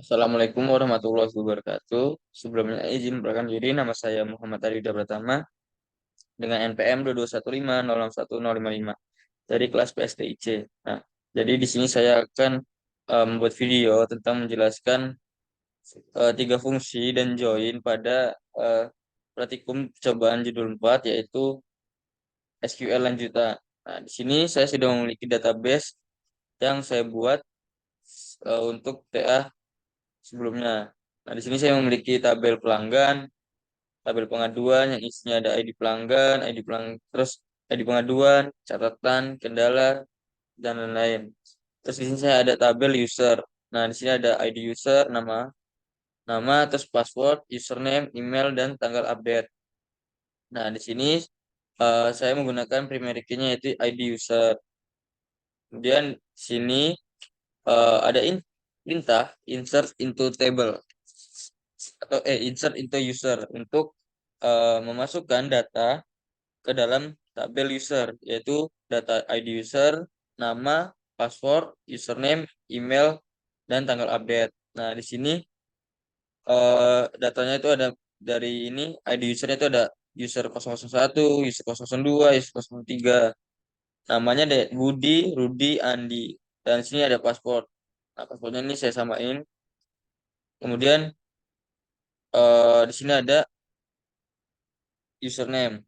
Assalamualaikum warahmatullahi wabarakatuh. Sebelumnya izin memperkenalkan diri, nama saya Muhammad Arida Pratama dengan NPM 2215061055 dari kelas PSTIC. Nah, jadi di sini saya akan membuat video tentang menjelaskan tiga fungsi dan join pada eh, praktikum percobaan judul 4 yaitu SQL lanjutan. Nah, di sini saya sudah memiliki database yang saya buat untuk TA sebelumnya. Nah, di sini saya memiliki tabel pelanggan, tabel pengaduan yang isinya ada terus ID pengaduan, catatan, kendala, dan lain-lain. Terus di sini saya ada tabel user. Nah, di sini ada ID user, nama, terus password, username, email, dan tanggal update. Nah, di sini saya menggunakan primary key-nya yaitu ID user. Kemudian di sini ada perintah insert into table atau insert into user untuk memasukkan data ke dalam tabel user, yaitu data ID user, nama, password, username, email, dan tanggal update. Nah, di sini datanya itu ada dari ini ID usernya itu ada user 001, user 002, user 003. Namanya ada Budi, Rudi, Andi. Dan di sini ada password. Nah, passwordnya ini saya samain. Kemudian di sini ada username,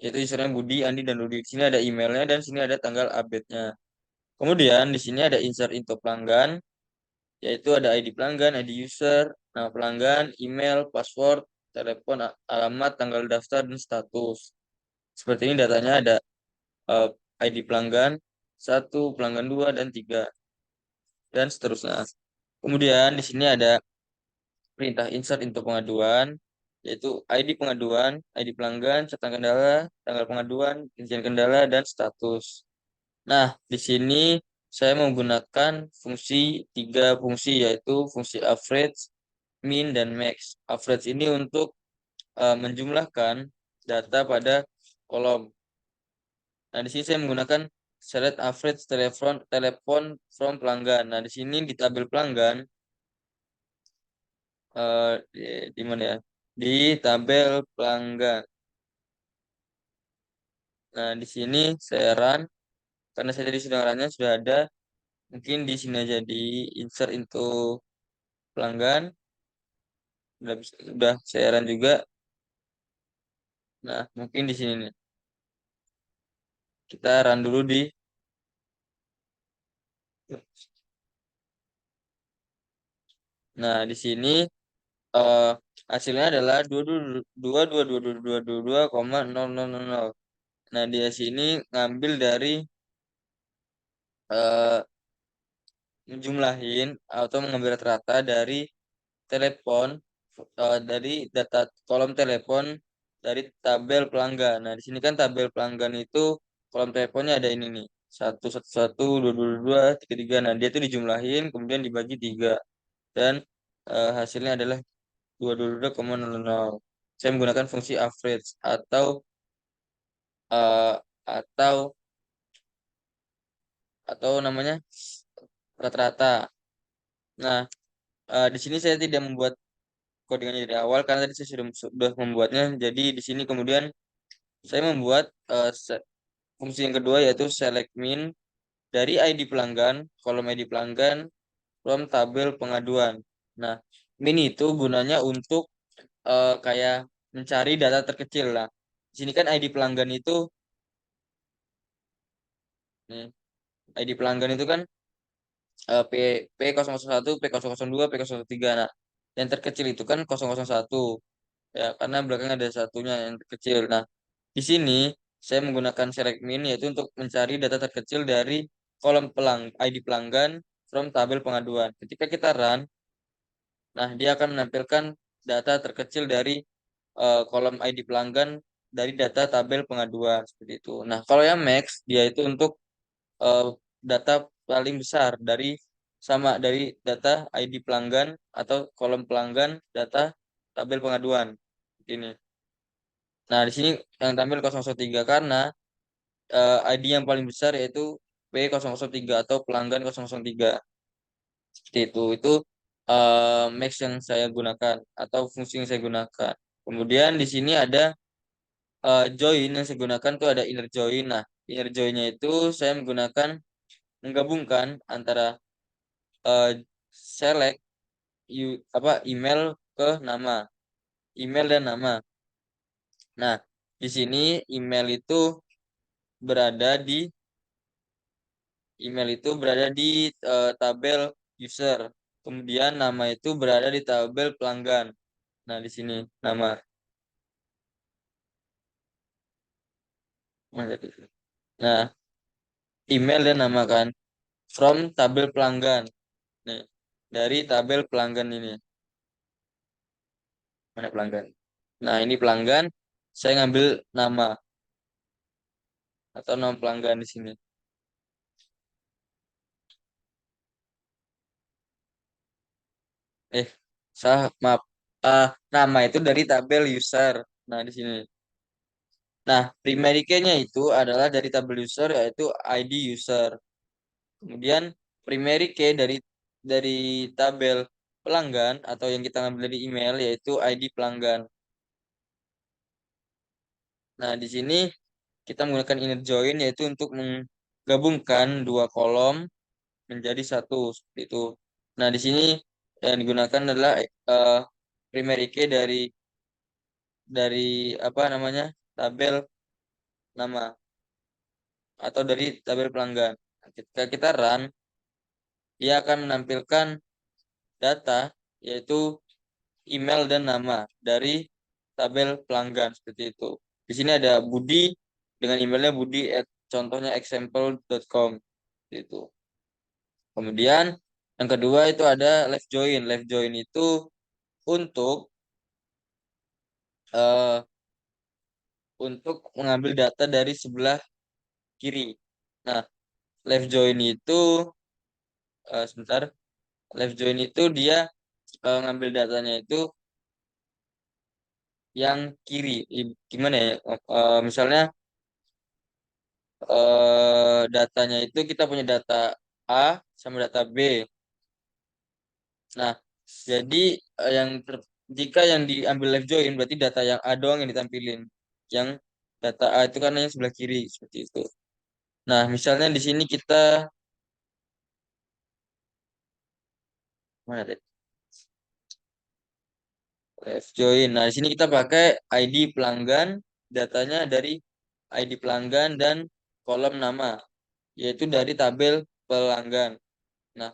yaitu username Budi, Andi, dan Rudi. Di sini ada emailnya dan di sini ada tanggal update-nya. Kemudian di sini ada insert into pelanggan, yaitu ada ID pelanggan, ID user, nama pelanggan, email, password, telepon, alamat, tanggal daftar, dan status. Seperti ini datanya ada eh, ID pelanggan 1, pelanggan 2 dan 3, dan seterusnya. Kemudian di sini ada perintah insert into pengaduan, yaitu ID pengaduan, ID pelanggan, catatan kendala, tanggal pengaduan, rincian kendala, dan status. Nah, di sini saya menggunakan tiga fungsi yaitu fungsi average, min, dan max. Average ini untuk menjumlahkan data pada kolom. Nah, di sini saya menggunakan select average telepon from pelanggan. Nah, di sini di tabel pelanggan di mana ya? Di tabel pelanggan. Nah, di sini saya run karena saya tadi sudah runnya sudah ada. Mungkin di sini aja di insert into pelanggan. Udah saya run juga. Nah, mungkin di sini nih. Kita run dulu di. Nah, di sini eh, hasilnya adalah 22222222,0000. Nah, dia sini ngambil dari eh, menjumlahin atau mengambil rata-rata dari telepon dari data kolom telepon dari tabel pelanggan. Nah, di sini kan tabel pelanggan itu kolom teleponnya ada ini nih. 111, 222, 33. Nah, dia itu dijumlahin kemudian dibagi 3 dan hasilnya adalah 222,00. Saya menggunakan fungsi average eh, atau atau namanya rata-rata. Nah, di sini saya tidak membuat codingannya dari awal karena tadi saya sudah membuatnya. Jadi di sini kemudian saya membuat fungsi yang kedua yaitu select min dari ID pelanggan, kolom ID pelanggan from tabel pengaduan. Nah, min itu gunanya untuk kayak mencari data terkecil lah. Di sini kan ID pelanggan itu nih, ID pelanggan itu kan P P001, P002, P003. Nah, yang terkecil itu kan 001. Ya, karena belakang ada satunya yang terkecil. Nah, di sini saya menggunakan select min yaitu untuk mencari data terkecil dari kolom ID pelanggan from tabel pengaduan. Ketika kita run, nah dia akan menampilkan data terkecil dari kolom ID pelanggan dari data tabel pengaduan seperti itu. Nah, kalau yang max dia itu untuk eh, data paling besar dari data ID pelanggan atau kolom pelanggan data tabel pengaduan. Ini. Nah, di sini yang tampil 003 karena ID yang paling besar yaitu P003 atau pelanggan 003. Seperti itu. Itu Max yang saya gunakan atau fungsi yang saya gunakan. Kemudian di sini ada join yang saya gunakan tuh ada inner join. Nah, inner joinnya itu saya menggunakan menggabungkan antara eh, select email ke nama, email dan nama. Nah, di sini email itu berada di tabel user. Kemudian nama itu berada di tabel pelanggan. Nah, di sini nama. Nah, email dan nama kan from tabel pelanggan. Nih, dari tabel pelanggan ini. Mana pelanggan? Nah, ini pelanggan. Saya ngambil nama atau nama pelanggan di sini. Eh, maaf. Nama itu dari tabel user. Nah, di sini. Nah, primary key-nya itu adalah dari tabel user yaitu ID user. Kemudian primary key dari tabel pelanggan atau yang kita ambil dari email yaitu ID pelanggan. Nah, di sini kita menggunakan inner join yaitu untuk menggabungkan dua kolom menjadi satu seperti itu. Nah, di sini yang digunakan adalah eh, primary key dari apa namanya? Tabel nama atau dari tabel pelanggan. Nah, ketika kita run, dia akan menampilkan data yaitu email dan nama dari tabel pelanggan seperti itu. Di sini ada Budi dengan emailnya budi at contohnya example.com itu. Kemudian yang kedua itu ada live join. Live join itu untuk eh, mengambil data dari sebelah kiri. Nah, live join itu sebentar. Live join itu dia ngambil datanya itu yang kiri. Gimana ya? Misalnya datanya itu kita punya data A sama data B. Nah, jadi jika yang diambil live join berarti data yang A doang yang ditampilin. Yang data A itu kan yang sebelah kiri seperti itu. Nah, misalnya di sini kita mana tadi? Live join. Nah, di sini kita pakai ID pelanggan, datanya dari ID pelanggan dan kolom nama, yaitu dari tabel pelanggan. Nah,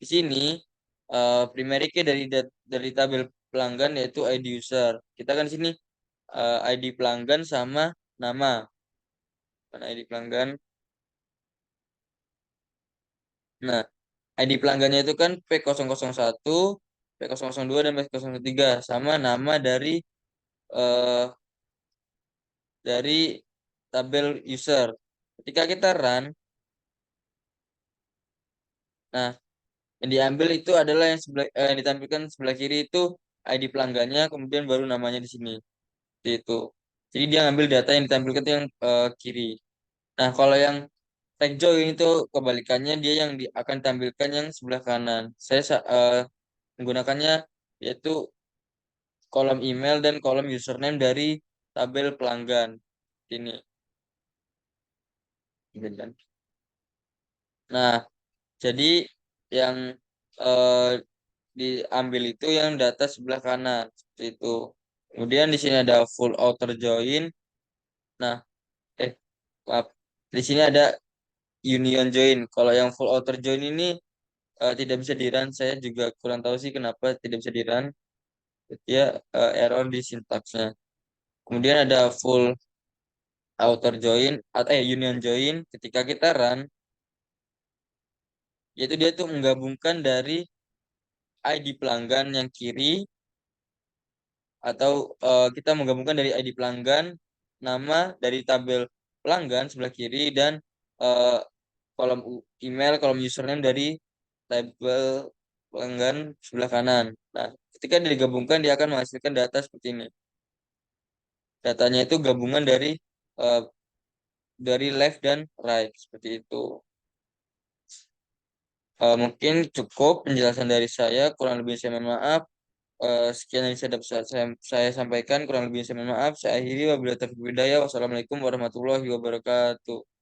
di sini primary key dari tabel pelanggan yaitu ID user. Kita kan di sini ID pelanggan sama nama. Mana ID pelanggan? Nah, ID pelanggannya itu kan P001, P002 dan P003 sama nama eh, dari tabel user. Ketika kita run, nah yang diambil itu adalah yang ditampilkan sebelah kiri itu ID pelanggannya, kemudian baru namanya di sini. Seperti itu. Jadi dia ngambil data yang ditampilkan itu yang kiri. Nah, kalau yang tag join itu kebalikannya dia yang akan ditampilkan yang sebelah kanan. Menggunakannya yaitu kolom email dan kolom username dari tabel pelanggan. Ini. Nah, jadi yang eh, diambil itu yang data sebelah kanan seperti itu. Kemudian di sini ada full outer join. Nah, eh maaf. Di sini ada union join. Kalau yang full outer join ini tidak bisa di run. Saya juga kurang tahu sih kenapa tidak bisa di run. Dia error di sintaksnya. Kemudian ada full outer join atau union join. Ketika kita run, yaitu dia tuh menggabungkan dari ID pelanggan yang kiri atau kita menggabungkan dari ID pelanggan, nama dari tabel pelanggan sebelah kiri dan eh, kolom email, kolom username dari tabel pelanggan sebelah kanan. Nah, ketika digabungkan dia akan menghasilkan data seperti ini. Datanya itu gabungan eh, dari left dan right seperti itu. Mungkin cukup penjelasan dari saya. Kurang lebih saya mohon maaf. Sekian yang saya sampaikan. Kurang lebih saya mohon maaf. Saya akhiri. Wabillahi taufiq wal hidayah. Wassalamualaikum warahmatullahi wabarakatuh.